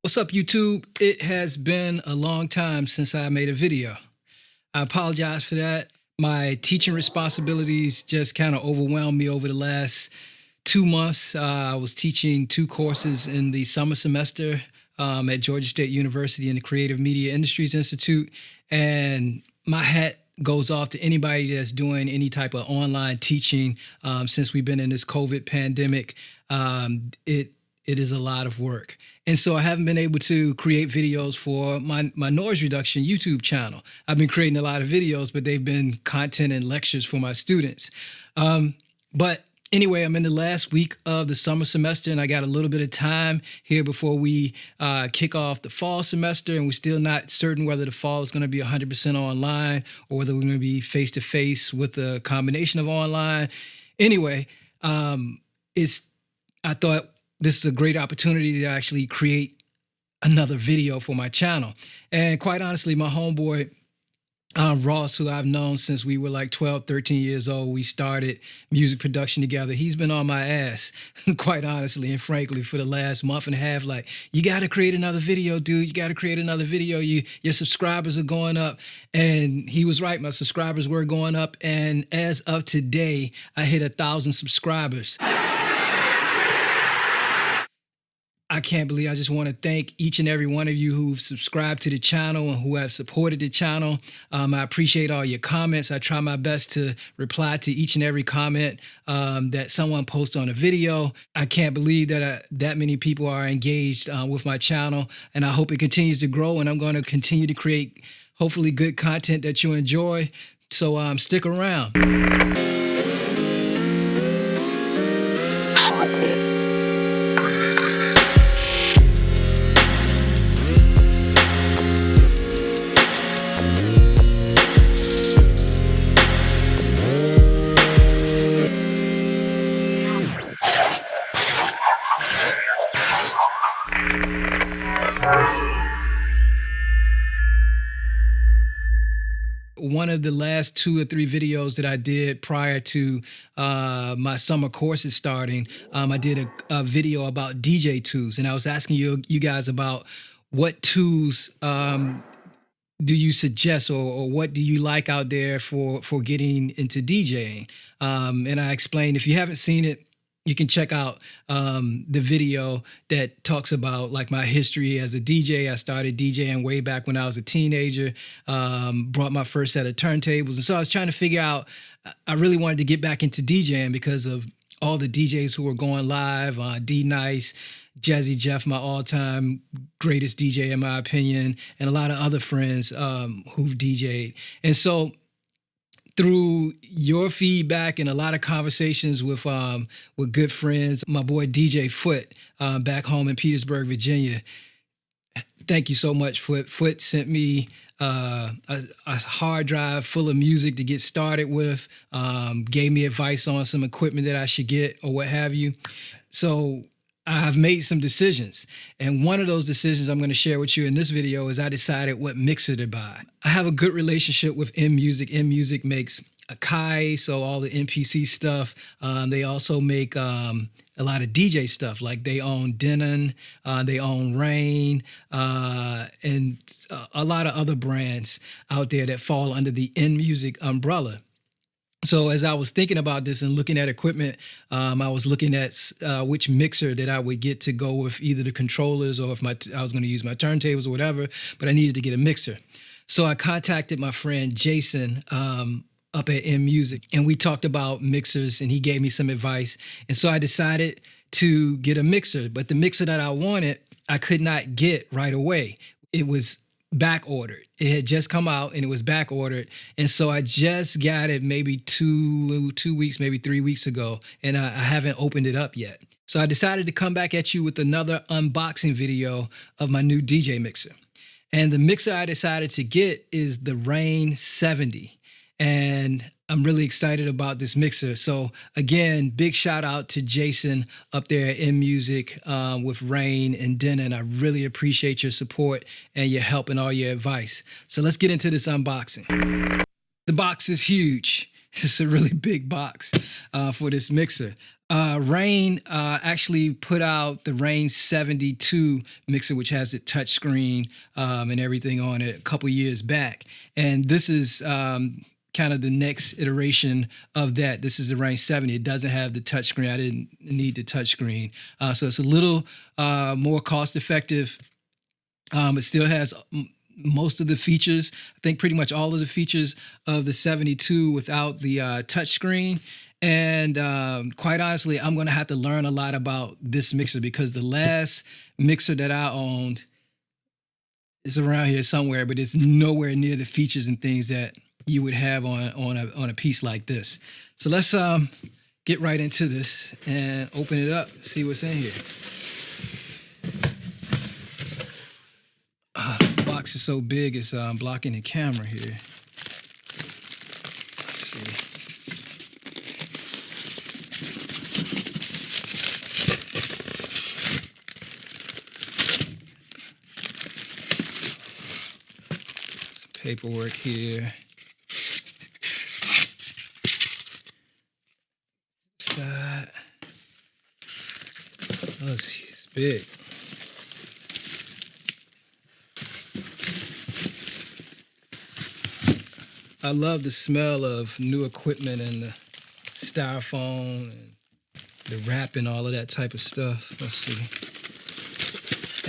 What's up, YouTube? It has been a long time since I made a video. I apologize for that. My teaching responsibilities just kind of overwhelmed me over the last 2 months. I was teaching 2 courses in the summer semester at Georgia State University in the Creative Media Industries Institute. And my hat goes off to anybody that's doing any type of online teaching since we've been in this COVID pandemic. It is a lot of work. And so I haven't been able to create videos for my NoiZreduction YouTube channel. I've been creating a lot of videos, but they've been content and lectures for my students. But anyway, I'm in the last week of the summer semester, and I got a little bit of time here before we kick off the fall semester, and we're still not certain whether the fall is going to be 100% online or whether we're going to be face-to-face with a combination of online. Anyway, I thought this is a great opportunity to actually create another video for my channel. And quite honestly, my homeboy, Ross, who I've known since we were like 12, 13 years old, we started music production together. He's been on my ass, quite honestly and frankly, for the last month and a half. Like, you got to create another video, dude. You got to create another video. Your subscribers are going up. And he was right. My subscribers were going up. And as of today, I hit 1,000 subscribers. I can't believe. I just want to thank each and every one of you who've subscribed to the channel and who have supported the channel. I appreciate all your comments. I try my best to reply to each and every comment that someone posts on a video. I can't believe that that many people are engaged with my channel, and I hope it continues to grow, and I'm going to continue to create hopefully good content that you enjoy. So stick around. One of the last 2 or 3 videos that I did prior to my summer courses starting, I did a video about DJ tools, and I was asking you guys about what tools do you suggest or what do you like out there for getting into DJing? And I explained, if you haven't seen it, you can check out the video that talks about like my history as a DJ. I started DJing way back when I was a teenager, brought my first set of turntables. And so I was trying to figure out, I really wanted to get back into DJing because of all the DJs who were going live, D-Nice, Jazzy Jeff, my all-time greatest DJ in my opinion, and a lot of other friends who've DJed. And so through your feedback and a lot of conversations with good friends, my boy DJ Foot back home in Petersburg, Virginia. Thank you so much, Foot. Foot sent me a hard drive full of music to get started with, gave me advice on some equipment that I should get or what have you. So I've made some decisions, and one of those decisions I'm going to share with you in this video is I decided what mixer to buy. I have a good relationship with NMusic. NMusic makes Akai, so all the MPC stuff. They also make a lot of DJ stuff, like they own Denon, they own Rane, and a lot of other brands out there that fall under the NMusic umbrella. So as I was thinking about this and looking at equipment, I was looking at which mixer that I would get to go with either the controllers or if I was going to use my turntables or whatever, but I needed to get a mixer. So I contacted my friend Jason up at NMusic, and we talked about mixers, and he gave me some advice. And so I decided to get a mixer, but the mixer that I wanted, I could not get right away. It was back ordered. It had just come out and it was back ordered. And so I just got it maybe two weeks, maybe 3 weeks ago, and I haven't opened it up yet. So I decided to come back at you with another unboxing video of my new DJ mixer. And the mixer I decided to get is the Rane 70. And I'm really excited about this mixer. So again, big shout out to Jason up there at NMusic with Rane and Denon. I really appreciate your support and your help and all your advice. So let's get into this unboxing. The box is huge. It's a really big box for this mixer. Rane actually put out the Rane 72 mixer, which has the touch screen and everything on it a couple years back. And this is kind of the next iteration of that. This is the Rane 70. It doesn't have the touch screen. I didn't need the touch screen. So it's a little more cost effective. It still has most of the features, I think pretty much all of the features of the 72 without the touch screen. And quite honestly, I'm going to have to learn a lot about this mixer because the last mixer that I owned is around here somewhere, but it's nowhere near the features and things that you would have on a piece like this. So let's get right into this and open it up, see what's in here. The box is so big, it's blocking the camera here. Let's see. Some paperwork here. Side. Oh, it's big. I love the smell of new equipment and the styrofoam and the wrap and all of that type of stuff. Let's see.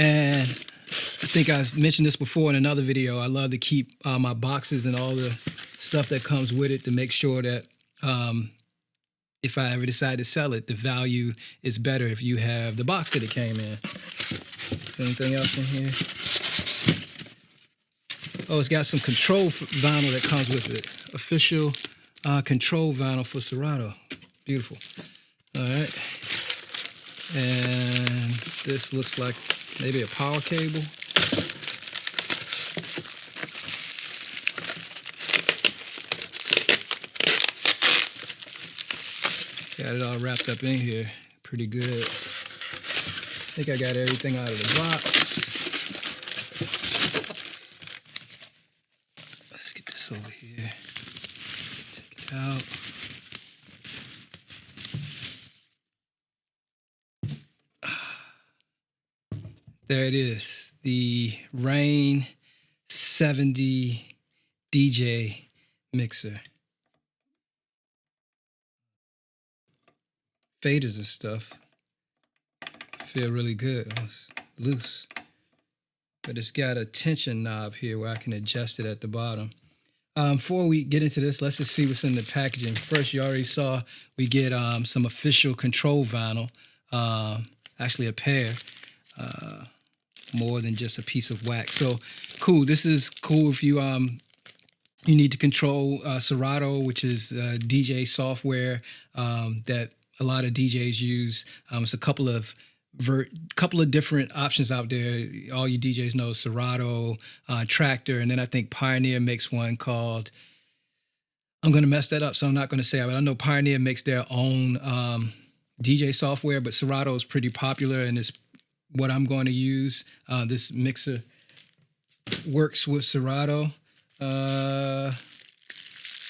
And I think I mentioned this before in another video. I love to keep my boxes and all the stuff that comes with it to make sure that if I ever decide to sell it, the value is better if you have the box that it came in. Anything else in here? Oh, it's got some control vinyl that comes with it. Official control vinyl for Serato. Beautiful. All right. And this looks like maybe a power cable. Got it all wrapped up in here. Pretty good. I think I got everything out of the box. Let's get this over here. Take it out. There it is. The Rane 70 DJ Mixer. Faders and stuff feel really good. It's loose, but it's got a tension knob here where I can adjust it at the bottom. Before we get into this, let's just see what's in the packaging. First, you already saw we get some official control vinyl, actually a pair, more than just a piece of wax. So cool. This is cool if you you need to control Serato, which is DJ software that a lot of DJs use. It's a couple of different options out there. All you DJs know Serato, Tractor, and then I think Pioneer makes one called, I'm going to mess that up, so I'm not going to say it, but I know Pioneer makes their own DJ software, but Serato is pretty popular, and it's what I'm going to use. This mixer works with Serato.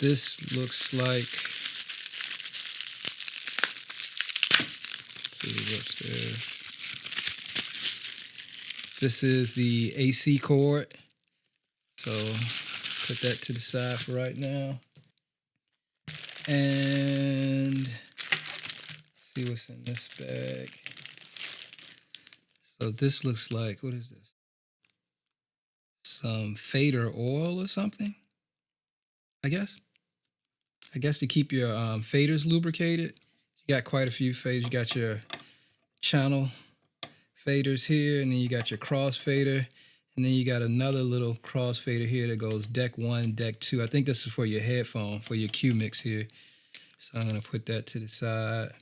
This looks like, upstairs. This is the AC cord. So put that to the side for right now. And see what's in this bag. So this looks like, what is this? Some fader oil or something, I guess. I guess to keep your faders lubricated. You got quite a few faders. You got your channel faders here, and then you got your cross fader, and then you got another little cross fader here that goes deck 1, deck 2. I think this is for your headphone, for your Q mix here. So I'm gonna put that to the side.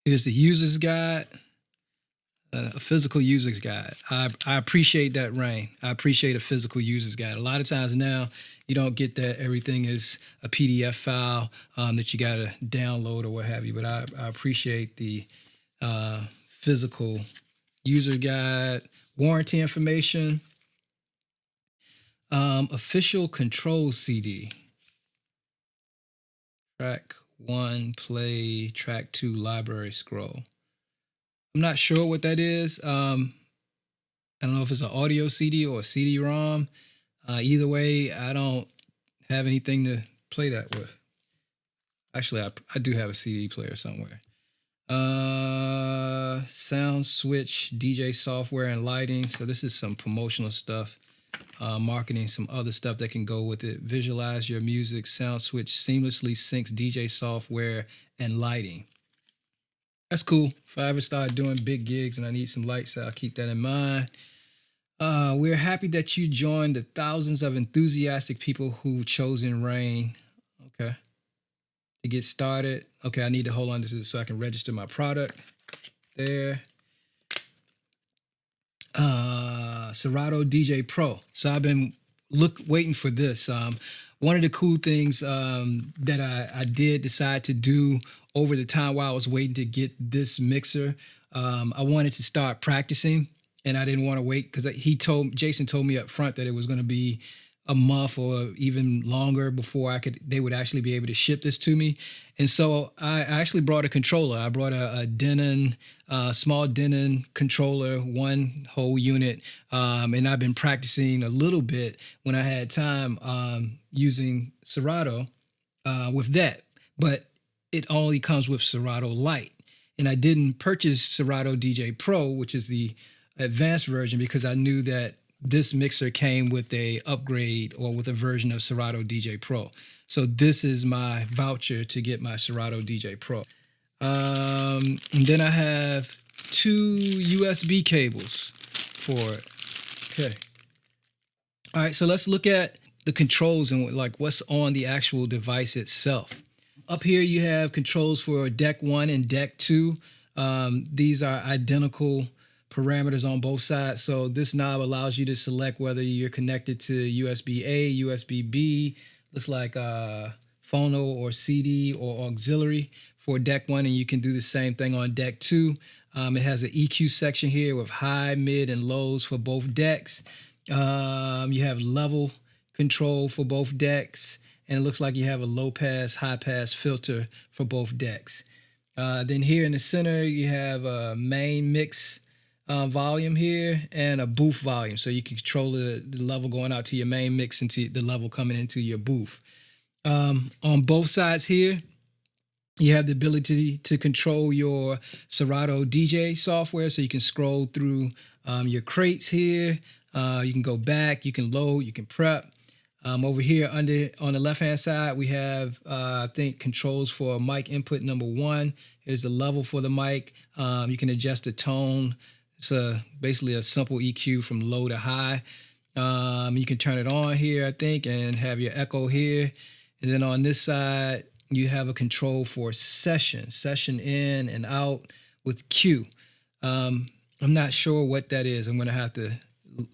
Here's the user's guide, a physical user's guide. I appreciate that, Rane. I appreciate a physical user's guide. A lot of times now, you don't get that. Everything is a PDF file that you got to download or what have you. But I appreciate the physical user guide, warranty information, official control CD, track 1 play, track 2 library scroll. I'm not sure what that is. I don't know if it's an audio CD or a CD-ROM. Either way, I don't have anything to play that with. Actually, I do have a CD player somewhere. Sound switch, DJ software and lighting. So this is some promotional stuff. Marketing, some other stuff that can go with it. Visualize your music. Sound switch seamlessly syncs DJ software and lighting. That's cool. If I ever start doing big gigs and I need some lights, I'll keep that in mind. We're happy that you joined the thousands of enthusiastic people who've chosen Rane. Okay. To get started. Okay, I need to hold on to this so I can register my product. There. Serato DJ Pro. So I've been waiting for this. One of the cool things that I did decide to do over the time while I was waiting to get this mixer, I wanted to start practicing, and I didn't want to wait because Jason told me up front that it was going to be a month or even longer before they would actually be able to ship this to me. And so I actually brought a controller. I brought a Denon, small Denon controller, 1 whole unit. And I've been practicing a little bit when I had time using Serato with that. But it only comes with Serato Lite. And I didn't purchase Serato DJ Pro, which is the advanced version, because I knew that this mixer came with a upgrade or with a version of Serato DJ Pro. So this is my voucher to get my Serato DJ Pro. And then I have 2 USB cables for it. Okay. All right, so let's look at the controls and like what's on the actual device itself. Up here you have controls for deck 1 and deck 2. These are identical parameters on both sides. So this knob allows you to select whether you're connected to USB-A, USB-B, looks like phono or CD or auxiliary for deck 1, and you can do the same thing on deck 2. It has an EQ section here with high, mid, and lows for both decks. You have level control for both decks, and it looks like you have a low pass, high pass filter for both decks. Then here in the center, you have a main mix volume here and a booth volume, so you can control the level going out to your main mix and to the level coming into your booth. On both sides here, you have the ability to control your Serato DJ software, so you can scroll through your crates here. You can go back, you can load, you can prep. Over here on the left-hand side, we have, I think, controls for mic input number 1. Here's the level for the mic. You can adjust the tone. It's basically a simple EQ from low to high. You can turn it on here, I think, and have your echo here. And then on this side, you have a control for session in and out with Q. I'm not sure what that is. I'm going to have to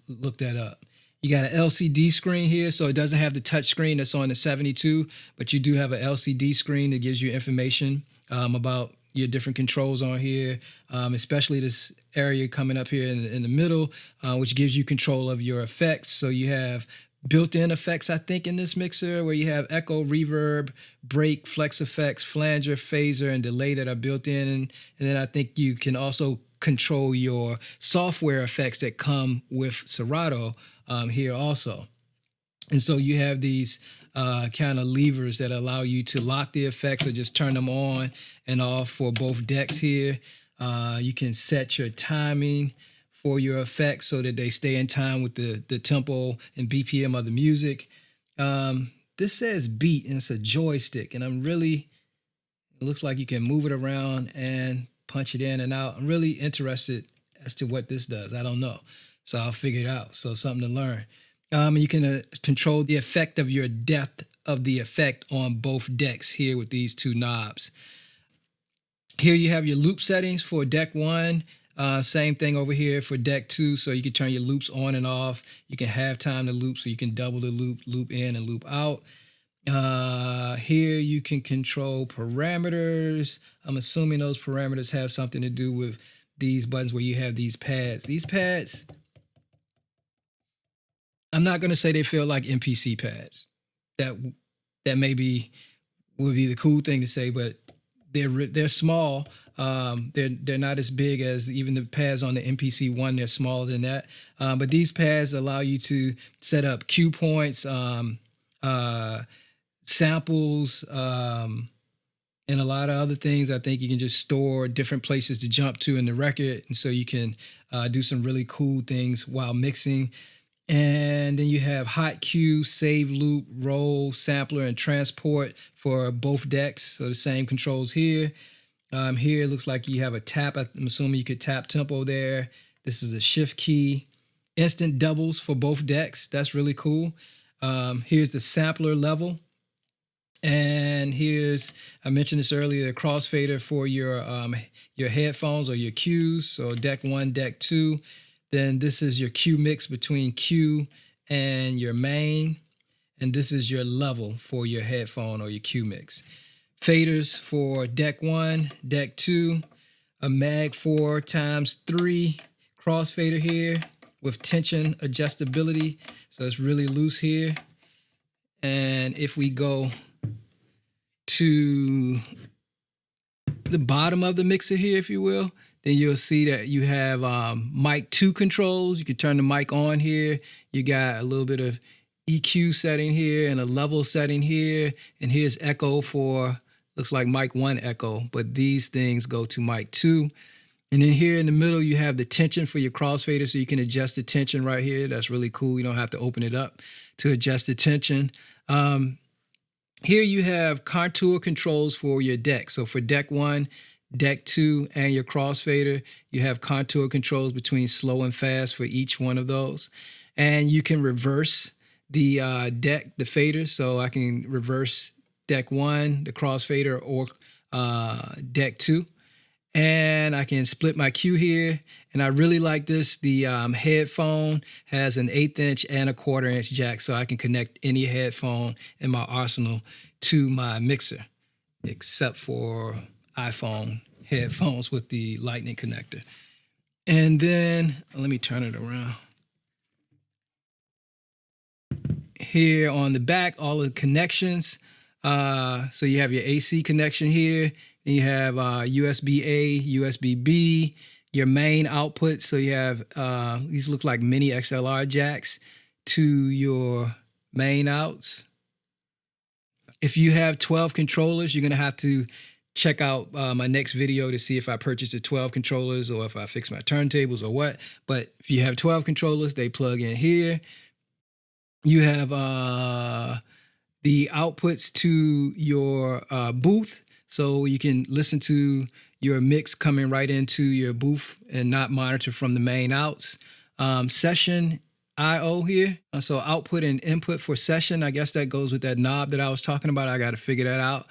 look that up. You got an LCD screen here, so it doesn't have the touch screen that's on the 72, but you do have an LCD screen that gives you information about your different controls on here, especially this area coming up here in the middle, which gives you control of your effects. So you have built-in effects, I think, in this mixer, where you have echo, reverb, break, flex effects, flanger, phaser, and delay that are built in. And then I think you can also control your software effects that come with Serato here also. And so you have these kind of levers that allow you to lock the effects or just turn them on and off for both decks here. You can set your timing for your effects so that they stay in time with the tempo and BPM of the music. This says beat, and it's a joystick, and it looks like you can move it around and punch it in and out. I'm really interested as to what this does. I don't know. So I'll figure it out. So something to learn. You can control the effect of your depth of the effect on both decks here with these 2 knobs. Here you have your loop settings for deck 1. Same thing over here for deck 2. So you can turn your loops on and off. You can have time to loop, so you can double the loop in and loop out. Here you can control parameters. I'm assuming those parameters have something to do with these buttons where you have these pads. These pads, I'm not going to say they feel like MPC pads. That may be would be the cool thing to say, but they're small. They're not as big as even the pads on the MPC one. They're smaller than that. But these pads allow you to set up cue points, samples, and a lot of other things. I think you can just store different places to jump to in the record, and so you can do some really cool things while mixing. And then you have hot cue, save loop, roll, sampler, and transport for both decks. So the same controls here. Here it looks like you have a tap. I'm assuming you could tap tempo there. This is a shift key. Instant doubles for both decks. That's really cool. Here's the sampler level. And here's, I mentioned this earlier, the crossfader for your headphones or your cues. So deck 1, deck 2. Then this is your cue mix between cue and your main. And this is your level for your headphone or your cue mix. Faders for deck 1, deck 2, a mag 4x3 crossfader here with tension adjustability. So it's really loose here. And if we go to the bottom of the mixer here, if you will, then you'll see that you have mic 2 controls. You can turn the mic on here. You got a little bit of EQ setting here and a level setting here. And here's echo for, looks like mic 1 echo, but these things go to mic 2. And then here in the middle, you have the tension for your crossfader, so you can adjust the tension right here. That's really cool. You don't have to open it up to adjust the tension. Here you have contour controls for your deck. So for deck 1, deck 2, and your crossfader, you have contour controls between slow and fast for each one of those. And you can reverse the deck, the fader. So I can reverse deck 1, the crossfader, or deck 2. And I can split my cue here. And I really like this. The headphone has an 1/8 inch and a 1/4 inch jack, so I can connect any headphone in my arsenal to my mixer, except for iPhone headphones with the lightning connector. And then let me turn it around. Here on the back, all the connections. So you have your AC connection here. Then you have USB-A, USB-B, your main output. So you have, these look like mini XLR jacks to your main outs. If you have 12 controllers, you're going to have to check out my next video to see if I purchased the 12 controllers or if I fix my turntables or what. But if you have 12 controllers, they plug in here. You have the outputs to your booth, so you can listen to your mix coming right into your booth and not monitor from the main outs. Session I/O here, so output and input for session. I guess that goes with that knob that I was talking about. I got to figure that out.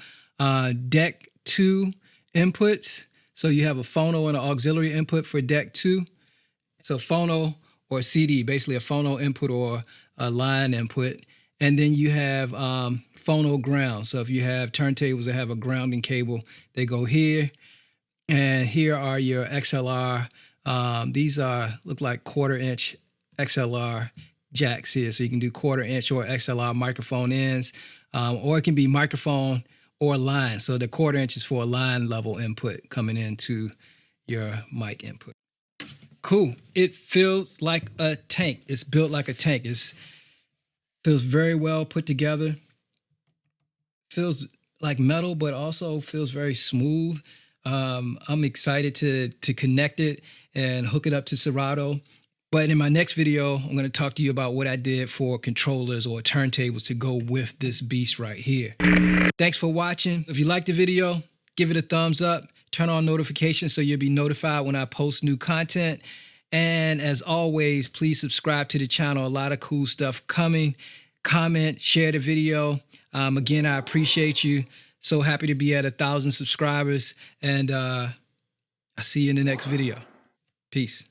Deck 2 inputs, so you have a phono and an auxiliary input for deck 2. So phono or CD, basically a phono input or a line input. And then you have phono ground. So if you have turntables that have a grounding cable, they go here. And here are your XLR. These look like 1/4 inch XLR jacks here. So you can do 1/4 inch or XLR microphone ends, or it can be microphone or line. So the 1/4 inch is for a line level input coming into your mic input. Cool. It feels like a tank. It's built like a tank. Feels very well put together. Feels like metal, but also feels very smooth. I'm excited to connect it and hook it up to Serato. But in my next video, I'm going to talk to you about what I did for controllers or turntables to go with this beast right here. Thanks for watching. If you liked the video, give it a thumbs up. Turn on notifications so you'll be notified when I post new content. And as always, please subscribe to the channel. A lot of cool stuff coming. Comment, share the video. Again, I appreciate you. So happy to be at 1,000 subscribers. And I'll see you in the next video. Peace.